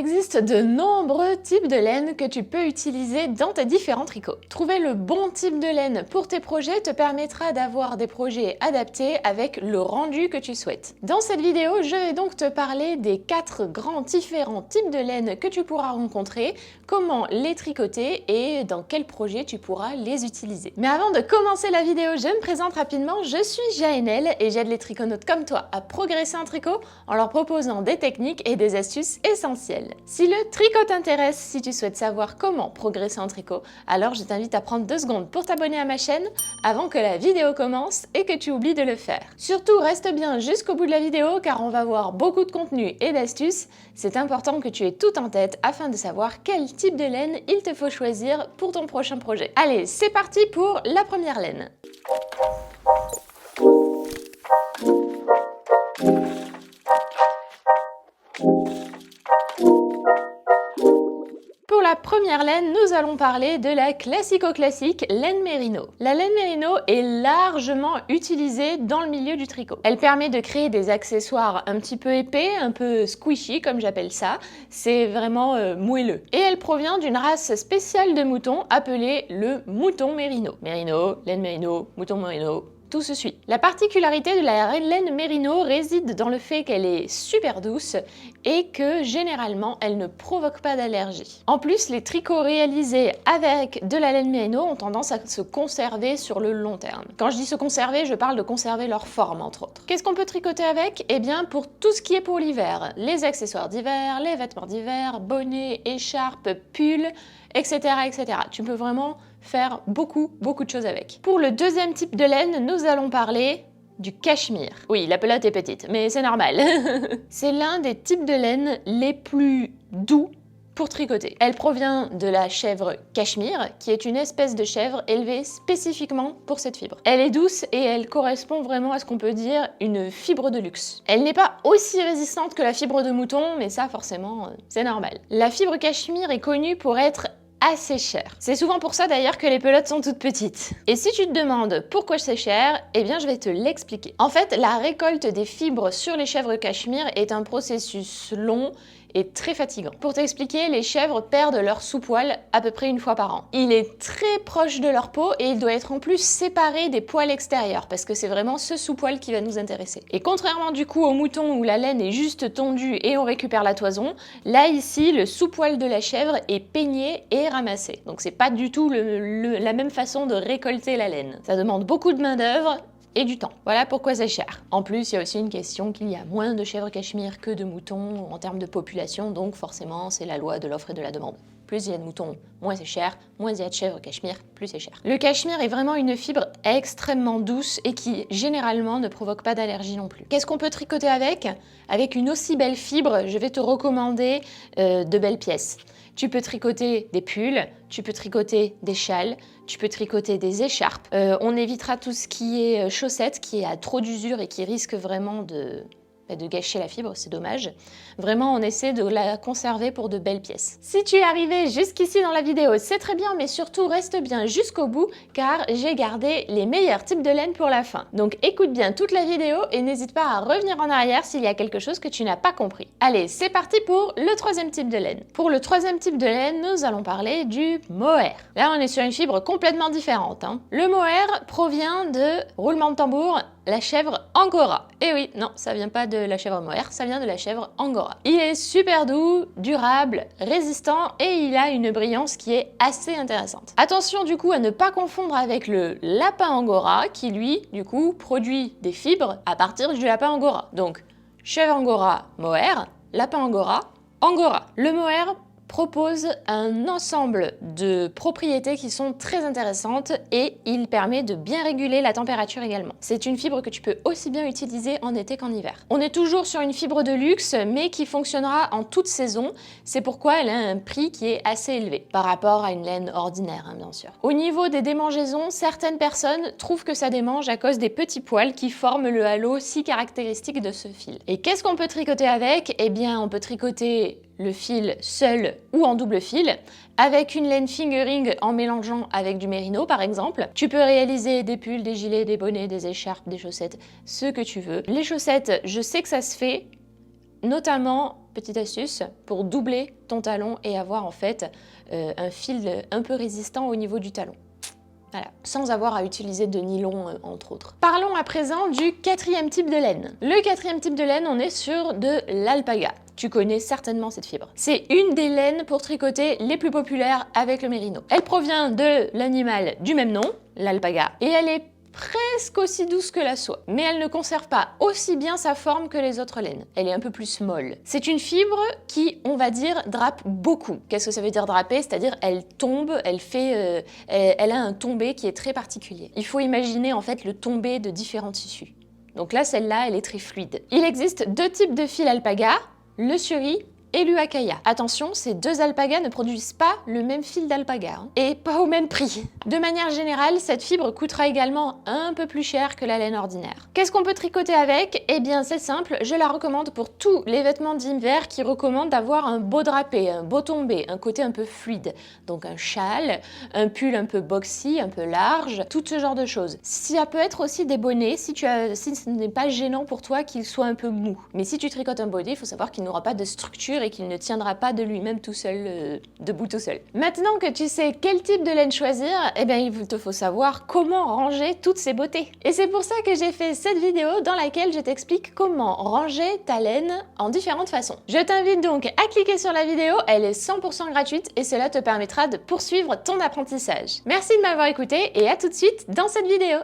existe de nombreux types de laine que tu peux utiliser dans tes différents tricots. Trouver le bon type de laine pour tes projets te permettra d'avoir des projets adaptés avec le rendu que tu souhaites. Dans cette vidéo, je vais donc te parler des 4 grands différents types de laine que tu pourras rencontrer, comment les tricoter et dans quel projet tu pourras les utiliser. Mais avant de commencer la vidéo, je me présente rapidement, je suis Jaënel et j'aide les triconautes comme toi à progresser en tricot en leur proposant des techniques et des astuces essentielles. Si le tricot t'intéresse, si tu souhaites savoir comment progresser en tricot, alors je t'invite à prendre 2 secondes pour t'abonner à ma chaîne avant que la vidéo commence et que tu oublies de le faire. Surtout, reste bien jusqu'au bout de la vidéo car on va voir beaucoup de contenu et d'astuces. C'est important que tu aies tout en tête afin de savoir quel type de laine il te faut choisir pour ton prochain projet. Allez, c'est parti pour la première laine. Pour la première laine, nous allons parler de la classico-classique laine Merino. La laine Merino est largement utilisée dans le milieu du tricot. Elle permet de créer des accessoires un petit peu épais, un peu squishy comme j'appelle ça. C'est vraiment moelleux. Et elle provient d'une race spéciale de moutons appelée le mouton Merino. Merino, laine Merino, mouton Merino. Tout se suit. La particularité de la laine Merino réside dans le fait qu'elle est super douce et que généralement elle ne provoque pas d'allergie. En plus, les tricots réalisés avec de la laine Merino ont tendance à se conserver sur le long terme. Quand je dis se conserver, je parle de conserver leur forme entre autres. Qu'est-ce qu'on peut tricoter avec? Eh bien pour tout ce qui est pour l'hiver, les accessoires d'hiver, les vêtements d'hiver, bonnets, écharpes, pulls, etc., etc. Tu peux vraiment faire beaucoup de choses avec. Pour le deuxième type de laine, nous allons parler du cachemire. Oui, la pelote est petite, mais c'est normal. C'est l'un des types de laine les plus doux pour tricoter. Elle provient de la chèvre cachemire, qui est une espèce de chèvre élevée spécifiquement pour cette fibre. Elle est douce et elle correspond vraiment à ce qu'on peut dire une fibre de luxe. Elle n'est pas aussi résistante que la fibre de mouton, mais ça forcément, c'est normal. La fibre cachemire est connue pour être assez cher. C'est souvent pour ça d'ailleurs que les pelotes sont toutes petites. Et si tu te demandes pourquoi c'est cher, eh bien je vais te l'expliquer. En fait, la récolte des fibres sur les chèvres cachemire est un processus long et très fatigant. Pour t'expliquer, les chèvres perdent leur sous-poil à peu près 1 fois par an. Il est très proche de leur peau et il doit être en plus séparé des poils extérieurs parce que c'est vraiment ce sous-poil qui va nous intéresser. Et contrairement du coup au mouton où la laine est juste tondue et on récupère la toison, là ici le sous-poil de la chèvre est peigné et ramassé. Donc c'est pas du tout la même façon de récolter la laine. Ça demande beaucoup de main d'œuvre et du temps. Voilà pourquoi c'est cher. En plus, il y a aussi une question qu'il y a moins de chèvres cachemire que de moutons en termes de population, donc forcément, c'est la loi de l'offre et de la demande. Plus il y a de moutons, moins c'est cher, moins il y a de chèvres cachemire, plus c'est cher. Le cachemire est vraiment une fibre extrêmement douce et qui, généralement, ne provoque pas d'allergie non plus. Qu'est-ce qu'on peut tricoter avec? Avec une aussi belle fibre, je vais te recommander de belles pièces. Tu peux tricoter des pulls, tu peux tricoter des châles, tu peux tricoter des écharpes. On évitera tout ce qui est chaussettes, qui est à trop d'usure et qui risque vraiment de gâcher la fibre, c'est dommage. Vraiment, on essaie de la conserver pour de belles pièces. Si tu es arrivé jusqu'ici dans la vidéo, c'est très bien, mais surtout reste bien jusqu'au bout, car j'ai gardé les meilleurs types de laine pour la fin. Donc écoute bien toute la vidéo et n'hésite pas à revenir en arrière s'il y a quelque chose que tu n'as pas compris. Allez, c'est parti pour le troisième type de laine. Pour le troisième type de laine, nous allons parler du mohair. Là, on est sur une fibre complètement différente. Le mohair provient de, roulement de tambour, la chèvre Angora. Et oui, non, ça vient pas de la chèvre mohair, ça vient de la chèvre Angora. Il est super doux, durable, résistant et il a une brillance qui est assez intéressante. Attention du coup à ne pas confondre avec le lapin Angora qui lui, du coup, produit des fibres à partir du lapin Angora. Donc, chèvre Angora, mohair, lapin Angora, Angora. Le mohair propose un ensemble de propriétés qui sont très intéressantes et il permet de bien réguler la température également. C'est une fibre que tu peux aussi bien utiliser en été qu'en hiver. On est toujours sur une fibre de luxe mais qui fonctionnera en toute saison. C'est pourquoi elle a un prix qui est assez élevé par rapport à une laine ordinaire, bien sûr. Au niveau des démangeaisons, certaines personnes trouvent que ça démange à cause des petits poils qui forment le halo si caractéristique de ce fil. Et qu'est-ce qu'on peut tricoter avec? Eh bien, on peut tricoter le fil seul ou en double fil, avec une laine fingering en mélangeant avec du mérino par exemple. Tu peux réaliser des pulls, des gilets, des bonnets, des écharpes, des chaussettes, ce que tu veux. Les chaussettes, je sais que ça se fait notamment, petite astuce, pour doubler ton talon et avoir en fait un fil un peu résistant au niveau du talon. Voilà, sans avoir à utiliser de nylon entre autres. Parlons à présent du 4e type de laine. Le 4e type de laine, on est sur de l'alpaga. Tu connais certainement cette fibre. C'est une des laines pour tricoter les plus populaires avec le mérino. Elle provient de l'animal du même nom, l'alpaga, et elle est presque aussi douce que la soie, mais elle ne conserve pas aussi bien sa forme que les autres laines. Elle est un peu plus molle. C'est une fibre qui, on va dire, drape beaucoup. Qu'est-ce que ça veut dire draper? C'est-à-dire elle tombe, elle a un tombé qui est très particulier. Il faut imaginer en fait le tombé de différents tissus. Donc là, celle-là, elle est très fluide. Il existe 2 types de fil alpaga, le suri et l'Huacaya. Attention, ces 2 alpagas ne produisent pas le même fil d'alpaga, hein, et pas au même prix. De manière générale, cette fibre coûtera également un peu plus cher que la laine ordinaire. Qu'est-ce qu'on peut tricoter avec? Eh bien, c'est simple, je la recommande pour tous les vêtements d'hiver qui recommandent d'avoir un beau drapé, un beau tombé, un côté un peu fluide. Donc un châle, un pull un peu boxy, un peu large, tout ce genre de choses. Ça peut être aussi des bonnets si ce n'est pas gênant pour toi qu'il soit un peu mou. Mais si tu tricotes un bonnet, il faut savoir qu'il n'aura pas de structure et qu'il ne tiendra pas de lui-même tout seul, debout tout seul. Maintenant que tu sais quel type de laine choisir, eh bien il te faut savoir comment ranger toutes ces beautés. Et c'est pour ça que j'ai fait cette vidéo dans laquelle je t'explique comment ranger ta laine en différentes façons. Je t'invite donc à cliquer sur la vidéo, elle est 100% gratuite et cela te permettra de poursuivre ton apprentissage. Merci de m'avoir écouté et à tout de suite dans cette vidéo.